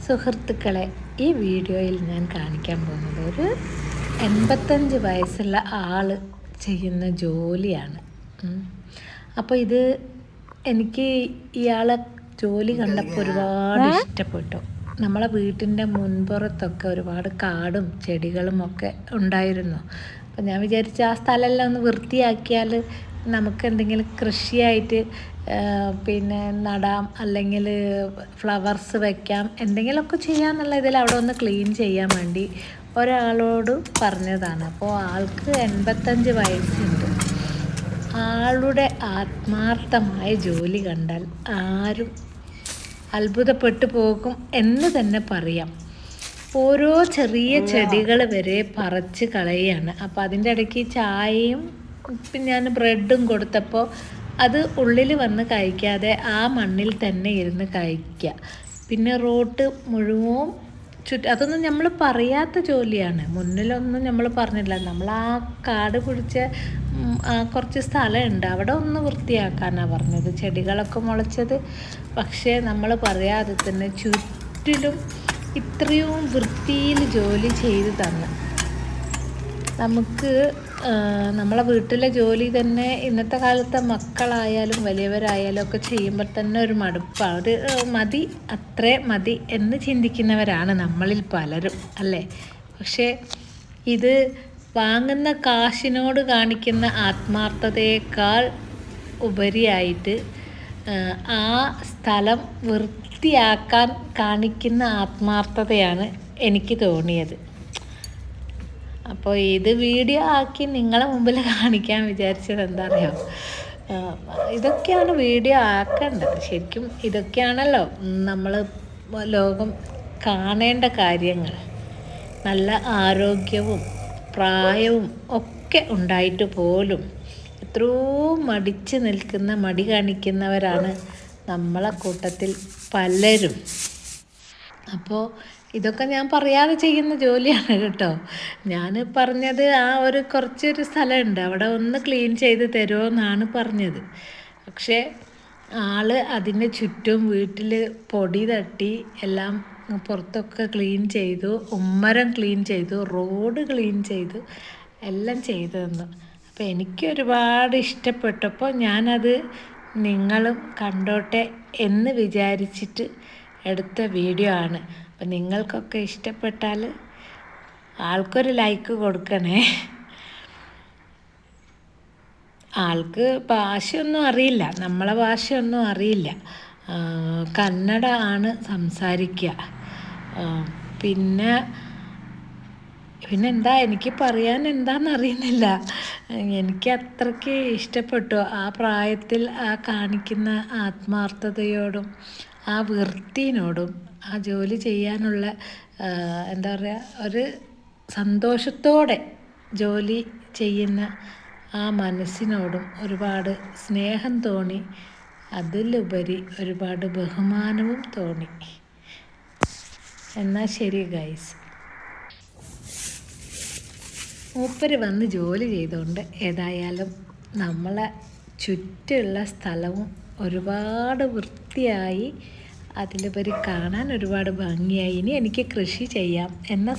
സുഹൃത്തുക്കളെ, ഈ വീഡിയോയിൽ ഞാൻ കാണിക്കാൻ പോകുന്നത് ഒരു 85 വയസ്സുള്ള ആൾ ചെയ്യുന്ന ജോലിയാണ്. അപ്പോൾ ഇത് എനിക്ക് ഇയാളെ ജോലി കണ്ടപ്പോൾ ഒരുപാട് ഇഷ്ടപ്പെട്ടു. നമ്മളെ വീട്ടിൻ്റെ മുൻപുറത്തൊക്കെ ഒരുപാട് കാടും ചെടികളും ഒക്കെ ഉണ്ടായിരുന്നു. അപ്പോൾ ഞാൻ വിചാരിച്ചു ആ സ്ഥലമെല്ലാം ഒന്ന് വൃത്തിയാക്കിയാൽ നമുക്ക് എന്തെങ്കിലും കൃഷിയായിട്ട് പിന്നെ നടാം, അല്ലെങ്കിൽ ഫ്ലവേഴ്സ് വയ്ക്കാം, എന്തെങ്കിലുമൊക്കെ ചെയ്യാമെന്നുള്ള ഇതിൽ അവിടെ ഒന്ന് ക്ലീൻ ചെയ്യാൻ വേണ്ടി ഒരാളോട് പറഞ്ഞതാണ്. അപ്പോൾ ആൾക്ക് 85 വയസ്സുണ്ട്. ആളുടെ ആത്മാർത്ഥമായ ജോലി കണ്ടാൽ ആരും അത്ഭുതപ്പെട്ടു പോകും എന്ന് തന്നെ പറയാം. ഓരോ ചെറിയ ചെടികൾ വരെ പറിച്ച് കളയുകയാണ്. അപ്പോൾ അതിൻ്റെ ഇടയ്ക്ക് ചായയും ഞാൻ ബ്രെഡും കൊടുത്തപ്പോൾ അത് ഉള്ളിൽ വന്ന് കഴിക്കാതെ ആ മണ്ണിൽ തന്നെ ഇരുന്ന് കഴിക്കുക. പിന്നെ റോട്ട് മുഴുവൻ അതൊന്നും നമ്മൾ പറയാത്ത ജോലിയാണ്. മുന്നിലൊന്നും നമ്മൾ പറഞ്ഞില്ല. നമ്മൾ ആ കാട് പിടിച്ച കുറച്ച് സ്ഥലമുണ്ട്, അവിടെ ഒന്ന് വൃത്തിയാക്കാനാണ് പറഞ്ഞത്, ചെടികളൊക്കെ മുളച്ചത്. പക്ഷേ നമ്മൾ പറയാതെ തന്നെ ചുറ്റിലും ഇത്രയും വൃത്തിയിൽ ജോലി ചെയ്ത് തന്ന് നമുക്ക് നമ്മളെ വീട്ടിലെ ജോലി തന്നെ ഇന്നത്തെ കാലത്തെ മക്കളായാലും വലിയവരായാലും ഒക്കെ ചെയ്യുമ്പോൾ തന്നെ ഒരു മടുപ്പാണ്, ഒരു മതി, അത്രേ മതി എന്ന് ചിന്തിക്കുന്നവരാണ് നമ്മളിൽ പലരും, അല്ലേ? പക്ഷേ ഇത് വാങ്ങുന്ന കാശിനോട് കാണിക്കുന്ന ആത്മാർത്ഥതയേക്കാൾ ഉപരിയായിട്ട് ആ സ്ഥലം വൃത്തിയാക്കാൻ കാണിക്കുന്ന ആത്മാർത്ഥതയാണ് എനിക്ക് തോന്നിയത്. അപ്പോൾ ഇത് വീഡിയോ ആക്കി നിങ്ങളെ മുമ്പിൽ കാണിക്കാൻ വിചാരിച്ചത് എന്താ അറിയാം, ഇതൊക്കെയാണ് വീഡിയോ ആക്കേണ്ടത്. ശരിക്കും ഇതൊക്കെയാണല്ലോ നമ്മൾ ലോകം കാണേണ്ട കാര്യങ്ങൾ. നല്ല ആരോഗ്യവും പ്രായവും ഒക്കെ ഉണ്ടായിട്ട് പോലും എത്രയോ മടിച്ച് നിൽക്കുന്ന, മടി കാണിക്കുന്നവരാണ് നമ്മളെ കൂട്ടത്തിൽ പലരും. അപ്പോൾ ഇതൊക്കെ ഞാൻ പറയാതെ ചെയ്യുന്ന ജോലിയാണ് കേട്ടോ. ഞാൻ പറഞ്ഞത് കുറച്ചൊരു സ്ഥലമുണ്ട്, അവിടെ ഒന്ന് ക്ലീൻ ചെയ്ത് തരുമോ എന്നാണ് പറഞ്ഞത്. പക്ഷേ ആൾ അതിന് ചുറ്റും വീട്ടിൽ പൊടി തട്ടി എല്ലാം പുറത്തൊക്കെ ക്ലീൻ ചെയ്തു, ഉമ്മരം ക്ലീൻ ചെയ്തു, റോഡ് ക്ലീൻ ചെയ്തു, എല്ലാം ചെയ്തു തന്നു. അപ്പോൾ എനിക്ക് ഒരുപാട് ഇഷ്ടപ്പെട്ടപ്പോൾ ഞാനത് നിങ്ങളും കണ്ടോട്ടെ എന്ന് വിചാരിച്ചിട്ട് എടുത്ത വീഡിയോ ആണ്. അപ്പം നിങ്ങൾക്കൊക്കെ ഇഷ്ടപ്പെട്ടാൽ ആൾക്കൊരു ലൈക്ക് കൊടുക്കണേ. ആൾക്ക് ഭാഷയൊന്നും അറിയില്ല, നമ്മളെ ഭാഷയൊന്നും അറിയില്ല, കന്നഡ ആണ് സംസാരിക്കുക. പിന്നെ എന്താ എനിക്ക് പറയാൻ എന്താണെന്നറിയുന്നില്ല. എനിക്ക് അത്രയ്ക്ക് ഇഷ്ടപ്പെട്ടു ആ പ്രായത്തിൽ ആ കാണിക്കുന്ന ആത്മാർത്ഥതയോടും ആ വൃത്തിയോടും ആ ജോലി ചെയ്യാനുള്ള എന്താ പറയുക, ഒരു സന്തോഷത്തോടെ ജോലി ചെയ്യുന്ന ആ മനസ്സിനോടും ഒരുപാട് സ്നേഹം തോന്നി. അതിലുപരി ഒരുപാട് ബഹുമാനവും തോന്നി. എന്നാൽ ശരി ഗൈസ്, മൂപ്പര് വന്ന് ജോലി ചെയ്തുകൊണ്ട് ഏതായാലും നമ്മളെ ചുറ്റുമുള്ള സ്ഥലവും ഒരുപാട് വൃത്തിയായി, അതിലുപരി കാണാൻ ഒരുപാട് ഭംഗിയായി. ഇനി എനിക്ക് കൃഷി ചെയ്യാം എന്ന